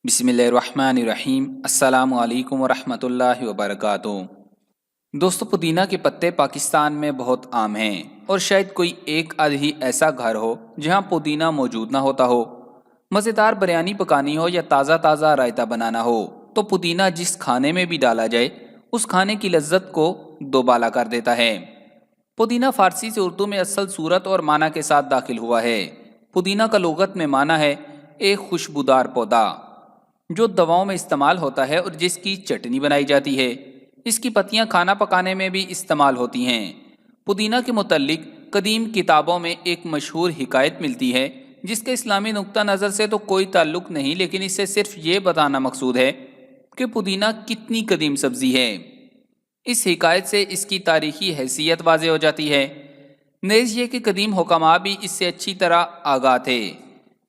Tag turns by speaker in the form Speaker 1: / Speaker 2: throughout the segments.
Speaker 1: बिस्मिल्लाहिर्रहमानिर्रहीम। अस्सलाम वालेकुम वरहमतुल्लाहि वबरकातुहू। दोस्तों, पुदीना के पत्ते पाकिस्तान में बहुत आम हैं और शायद कोई एक आध ही ऐसा घर हो जहां पुदीना मौजूद ना होता हो। मज़ेदार बिरयानी पकानी हो या ताज़ा ताज़ा रायता बनाना हो तो पुदीना जिस खाने में भी डाला जाए उस खाने की लज्जत को दोबाला कर देता है। पुदीना फारसी से उर्दू में असल सूरत और माना के साथ दाखिल हुआ है। पुदीना का लुगत में माना है एक खुशबूदार पौधा जो दवाओं में इस्तेमाल होता है और जिसकी चटनी बनाई जाती है। इसकी पत्तियां खाना पकाने में भी इस्तेमाल होती हैं। पुदीना के मुतल्लिक कदीम किताबों में एक मशहूर हिकायत मिलती है जिसके इस्लामी नुक्ता नज़र से तो कोई ताल्लुक नहीं, लेकिन इससे सिर्फ ये बताना मकसूद है कि पुदीना कितनी कदीम सब्जी है। इस हिकायत से इसकी तारीखी हैसियत वाज़ेह हो जाती है। नेज़ ये कि कदीम हुक्मा भी इससे अच्छी तरह आगाह थे।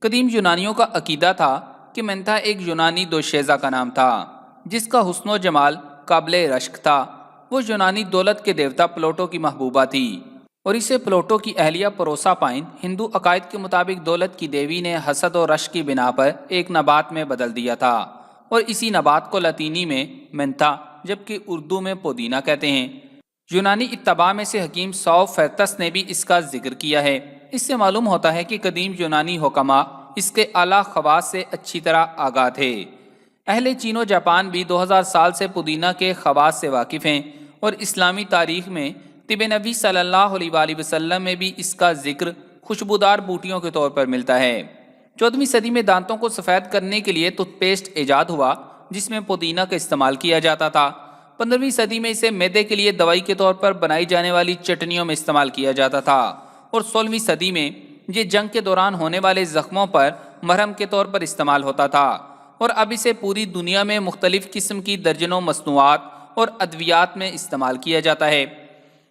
Speaker 1: कदीम यूनानियों का अकीदा था कि मेंथा एक यूनानी दोशेज़ा का नाम था जिसका हुस्नो जमाल काबिले रश्क था। वो यूनानी दौलत के देवता प्लूटो की महबूबा थी और इसे प्लूटो की अहलिया प्रोसापाइन हिंदू अकायद के मुताबिक दौलत की देवी ने हसद और रश्क की बिना पर एक नबात में बदल दिया था और इसी नबात को लतीनी में मेंथा जबकि उर्दू में पुदीना कहते हैं। यूनानी इत्तबा में से हकीम सौफैतस ने भी इसका जिक्र किया है। इससे मालूम होता है कि कदीम यूनानी हुक्मा इसके आला खवास से अच्छी तरह आगाह थे। अहले चीनो जापान भी 2000 साल से पुदीना के खवास से वाकिफ़ हैं और इस्लामी तारीख में तिब नबी सल्लल्लाहु अलैहि वसल्लम में भी इसका जिक्र खुशबूदार बूटियों के तौर पर मिलता है। 14वीं सदी में दांतों को सफ़ेद करने के लिए टूथपेस्ट ईजाद हुआ जिसमें पुदीना का इस्तेमाल किया जाता था। 15वीं सदी में इसे मैदे के लिए दवाई के तौर पर बनाई जाने वाली चटनियों में इस्तेमाल किया जाता था और 16वीं सदी में ये जंग के दौरान होने वाले जख्मों पर मरहम के तौर पर इस्तेमाल होता था और अब इसे पूरी दुनिया में मुख्तलिफ किस्म की दर्जनों मसनूआत और अद्वियात में इस्तेमाल किया जाता है।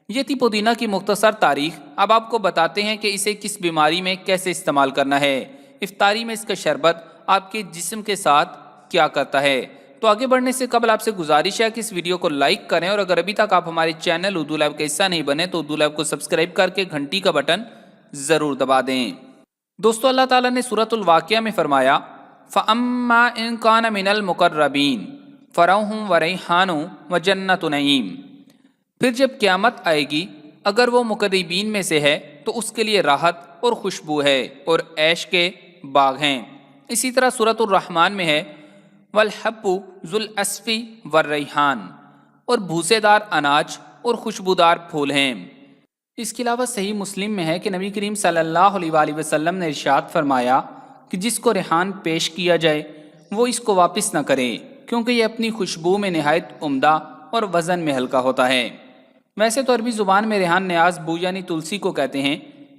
Speaker 1: ये थी पुदीना की मुख्तसर तारीख। अब आपको बताते हैं कि इसे किस बीमारी में कैसे इस्तेमाल करना है। इफ्तारी में इसका शरबत आपके जिस्म के साथ क्या करता है। तो आगे बढ़ने से कबल आपसे गुजारिश है कि इस वीडियो को लाइक करें और अगर अभी तक आप हमारे चैनल उर्दू लैब का हिस्सा नहीं बने तो उर्दू लैब को सब्सक्राइब करके घंटी का बटन ज़रूर दबा दें। दोस्तों, अल्लाह ताला ने सूरतुल वाक़िया में फरमाया, फ़अम्मा इन कान मिनल मुक़र्रबीन फ़रौहुम व रैहानु व जन्नतु नईम। फिर जब क़यामत आएगी अगर वो मुक़र्रबीन में से है तो उसके लिए राहत और खुशबू है और ऐश के बाग हैं। इसी तरह सूरतुर रहमान में है, वल हब्बु ज़ुल अस्फ़ी व रैहान, और भूसेदार अनाज और खुशबूदार फूल हैं। इसके अलावा सही मुस्लिम में है कि नबी करीम सल्लल्लाहु अलैहि वसल्लम ने इरशाद फरमाया कि जिसको रेहान पेश किया जाए वो इसको वापस न करे क्योंकि ये अपनी खुशबू में नहायत उम्दा और वज़न में हल्का होता है। वैसे तो अरबी ज़ुबान में रेहान न्याज बू यानी तुलसी को कहते हैं,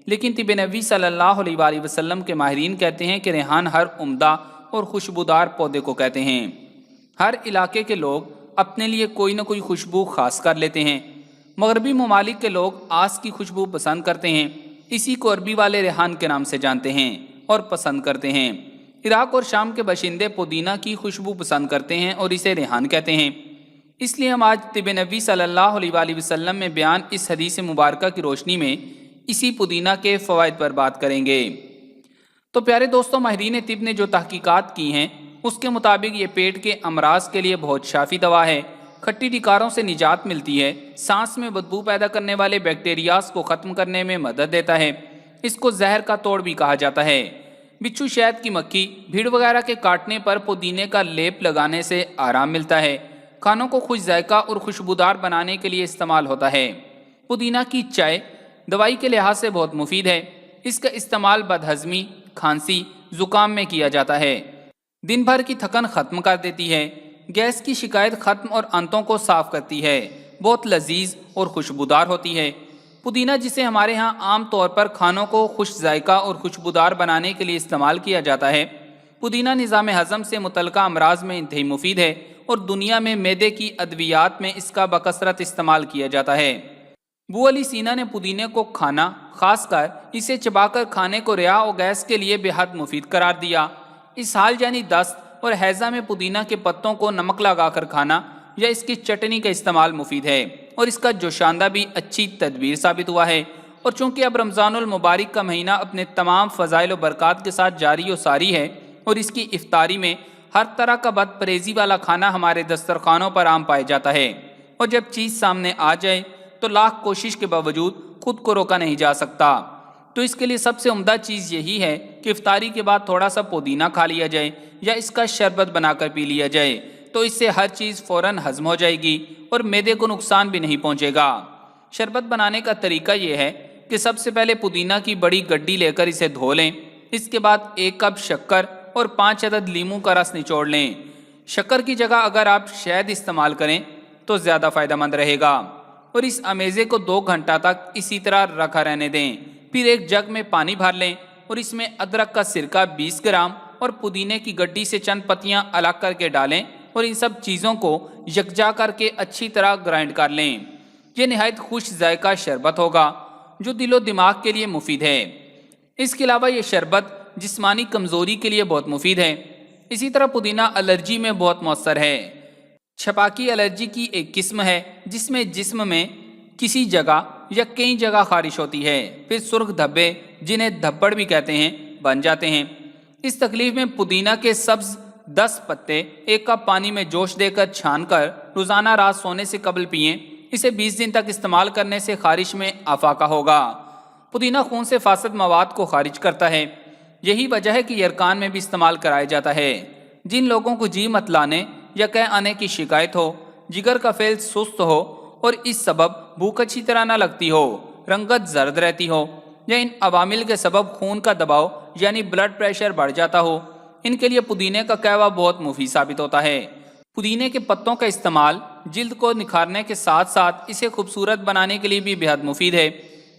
Speaker 1: लेकिन तिब नबी सल्लल्लाहु अलैहि वसल्लम के माहिरीन कहते हैं कि रेहान हर उम्दा और खुशबूदार पौधे को कहते हैं। हर इलाके के लोग अपने लिए कोई ना कोई खुशबू खास कर लेते हैं। मगरबी ममालिक के लोग आस की खुशबू पसंद करते हैं। इसी को अरबी वाले रेहान के नाम से जानते हैं और पसंद करते हैं। इराक और शाम के बशिंदे पुदीना की खुशबू पसंद करते हैं और इसे रेहान कहते हैं। इसलिए हम आज तिब नबी सल्लल्लाहु अलैहि वसल्लम में बयान इस हदीस मुबारक की रोशनी में इसी पुदीना के फ़वाइद पर बात करेंगे। तो प्यारे दोस्तों, माहिरीन तिब ने जो तहकीकात की हैं उसके मुताबिक ये पेट के अमराज के लिए बहुत शाफी दवा है। खट्टी टिकारों से निजात मिलती है। सांस में बदबू पैदा करने वाले बैक्टीरियाज को ख़त्म करने में मदद देता है। इसको जहर का तोड़ भी कहा जाता है। बिच्छू, शहद की मक्खी, भीड़ वगैरह के काटने पर पुदीने का लेप लगाने से आराम मिलता है। खानों को खुश जायका और खुशबूदार बनाने के लिए इस्तेमाल होता है। पुदीना की चाय दवाई के लिहाज से बहुत मुफीद है। इसका इस्तेमाल बदहज़मी, खांसी, ज़ुकाम में किया जाता है। दिन भर की थकन ख़त्म कर देती है। गैस की शिकायत ख़त्म और अंतों को साफ करती है। बहुत लजीज और खुशबूदार होती है। पुदीना, जिसे हमारे यहाँ आम तौर पर खानों को खुश जायका और खुशबूदार बनाने के लिए इस्तेमाल किया जाता है। पुदीना निज़ाम हज़म से मुतल्लिक़ अमराज में इंतहाई मुफीद है और दुनिया में मैदे की अद्वियात में इसका बकसरत इस्तेमाल किया जाता है। बू अली सीना ने पुदीने को खाना, खासकर इसे चबाकर खाने को रिया और गैस के लिए बेहद मुफीद करार दिया। इस हाल यानी दस्त और हैज़ा में पुदीना के पत्तों को नमक लगाकर खाना या इसकी चटनी का इस्तेमाल मुफीद है और इसका जोशांदा भी अच्छी तदबीर साबित हुआ है। और चूँकि अब रमज़ानुल मुबारक का महीना अपने तमाम फ़ज़ाइल व बरक़ात के साथ जारी और सारी है और इसकी इफ्तारी में ہر طرح کا بد پریزی والا کھانا ہمارے دسترخوانوں پر عام پایا جاتا ہے، اور جب چیز سامنے آ جائے تو لاکھ کوشش کے باوجود خود کو روکا نہیں جا سکتا۔ تو اس کے لیے سب سے عمدہ چیز یہی ہے کہ افطاری کے بعد تھوڑا سا پودینہ کھا لیا جائے یا اس کا شربت بنا کر پی لیا جائے، تو اس سے ہر چیز فوراً ہضم ہو جائے گی اور معدے کو نقصان بھی نہیں پہنچے گا۔ شربت بنانے کا طریقہ یہ ہے کہ سب سے پہلے پودینہ کی بڑی گڈی لے کر اسے دھو لیں، اس کے بعد 1 کپ شکر اور 5 عدد لیموں کا رس نچوڑ لیں۔ شکر کی جگہ اگر آپ شہد استعمال کریں تو زیادہ فائدہ مند رہے گا، اور اس امیزے کو 2 گھنٹہ تک اسی طرح رکھا رہنے دیں۔ پھر ایک جگ میں پانی بھر لیں اور اس میں ادرک کا سرکہ 20 گرام اور پودینے کی گڈی سے چند پتیاں الگ کر کے ڈالیں، اور ان سب چیزوں کو یکجا کر کے اچھی طرح گرائنڈ کر لیں۔ یہ نہایت خوش ذائقہ شربت ہوگا جو دل و دماغ کے لیے مفید ہے۔ اس کے علاوہ یہ شربت جسمانی کمزوری کے لیے بہت مفید ہے۔ اسی طرح پودینہ الرجی میں بہت مؤثر ہے۔ چھپاکی الرجی کی ایک قسم ہے جس میں جسم میں کسی جگہ یا کئی جگہ خارش ہوتی ہے، پھر سرخ دھبے جنہیں دھبڑ بھی کہتے ہیں بن جاتے ہیں۔ اس تکلیف میں پودینہ کے سبز 10 پتے 1 کپ پانی میں جوش دے کر چھان کر روزانہ رات سونے سے قبل پئیں۔ اسے 20 دن تک استعمال کرنے سے خارش میں افاقہ ہوگا۔ پودینہ خون سے فاسد مواد کو خارج کرتا ہے، یہی وجہ ہے کہ یرقان میں بھی استعمال کرایا جاتا ہے۔ جن لوگوں کو جی مت لانے یا قے آنے کی شکایت ہو، جگر کا فعل سست ہو اور اس سبب بھوک اچھی طرح نہ لگتی ہو، رنگت زرد رہتی ہو، یا ان عوامل کے سبب خون کا دباؤ یعنی بلڈ پریشر بڑھ جاتا ہو، ان کے لیے پودینے کا قہوہ بہت مفید ثابت ہوتا ہے۔ پودینے کے پتوں کا استعمال جلد کو نکھارنے کے ساتھ ساتھ اسے خوبصورت بنانے کے لیے بھی بہت مفید ہے۔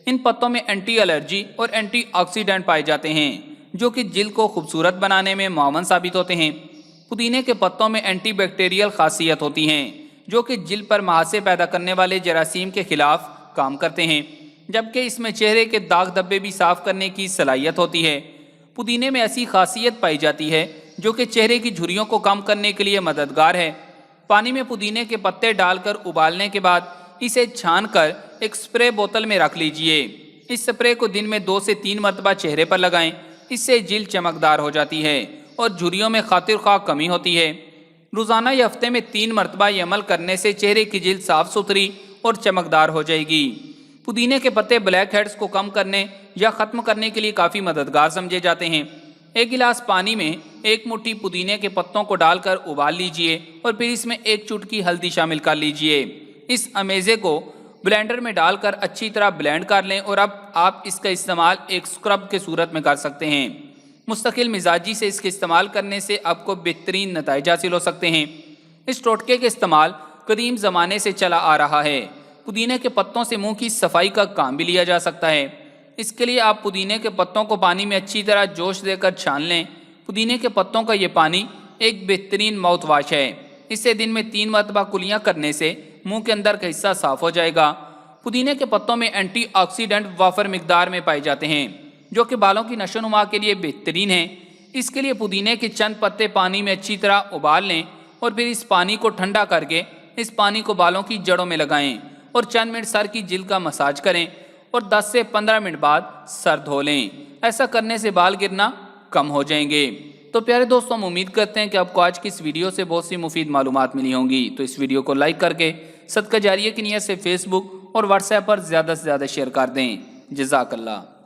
Speaker 1: ان پتوں میں اینٹی الرجی اور اینٹی آکسیڈنٹ پائے جاتے ہیں جو کہ جلد کو خوبصورت بنانے میں معاون ثابت ہوتے ہیں۔ پودینے کے پتوں میں اینٹی بیکٹیریل خاصیت ہوتی ہیں جو کہ جلد پر محاسے پیدا کرنے والے جراثیم کے خلاف کام کرتے ہیں، جبکہ اس میں چہرے کے داغ دھبے بھی صاف کرنے کی صلاحیت ہوتی ہے۔ پودینے میں ایسی خاصیت پائی جاتی ہے جو کہ چہرے کی جھریوں کو کم کرنے کے لیے مددگار ہے۔ پانی میں پودینے کے پتے ڈال کر ابالنے کے بعد اسے چھان کر ایک سپرے بوتل میں رکھ لیجئے۔ اس سپرے کو دن میں 2 سے 3 مرتبہ چہرے پر لگائیں، اس سے جلد چمکدار ہو جاتی ہے اور جھریوں میں خاطر خواہ کمی ہوتی ہے۔ روزانہ یا ہفتے میں 3 مرتبہ یہ عمل کرنے سے چہرے کی جلد صاف ستھری اور چمکدار ہو جائے گی۔ پودینے کے پتے بلیک ہیڈز کو کم کرنے یا ختم کرنے کے لیے کافی مددگار سمجھے جاتے ہیں۔ 1 گلاس پانی میں 1 مٹھی پودینے کے پتوں کو ڈال کر ابال لیجئے اور پھر اس میں 1 چٹکی ہلدی شامل کر لیجئے۔ اس امیزے کو بلینڈر میں ڈال کر اچھی طرح بلینڈ کر لیں، اور اب آپ اس کا استعمال ایک سکرب کے صورت میں کر سکتے ہیں۔ مستقل مزاجی سے اس کے استعمال کرنے سے آپ کو بہترین نتائج حاصل ہو سکتے ہیں۔ اس ٹوٹکے کے استعمال قدیم زمانے سے چلا آ رہا ہے۔ پودینے کے پتوں سے منہ کی صفائی کا کام بھی لیا جا سکتا ہے۔ اس کے لیے آپ پودینے کے پتوں کو پانی میں اچھی طرح جوش دے کر چھان لیں۔ پودینے کے پتوں کا یہ پانی ایک بہترین ماؤتھ واش ہے۔ اس سے دن میں 3 مرتبہ کلیاں کرنے سے منہ کے اندر کا حصہ صاف ہو جائے گا۔ پودینے کے پتوں میں اینٹی آکسیڈنٹ وافر مقدار میں پائے جاتے ہیں جو کہ بالوں کی نشو و نما کے لیے بہترین ہیں۔ اس کے لیے پودینے کے چند پتے پانی میں اچھی طرح ابال لیں اور پھر اس پانی کو ٹھنڈا کر کے اس پانی کو بالوں کی جڑوں میں لگائیں اور چند منٹ سر کی جلد کا مساج کریں اور 10 سے 15 منٹ بعد سر دھو لیں۔ ایسا کرنے سے بال گرنا کم ہو جائیں گے۔ تو پیارے دوستوں، ہم امید کرتے ہیں کہ آپ کو آج کی اس ویڈیو سے بہت سی مفید معلومات ملی ہوں گی۔ تو اس ویڈیو کو لائک کر کے صدقہ جاریہ کی نیت سے فیس بک اور واٹس ایپ پر زیادہ سے زیادہ شیئر کر دیں۔ جزاک اللہ۔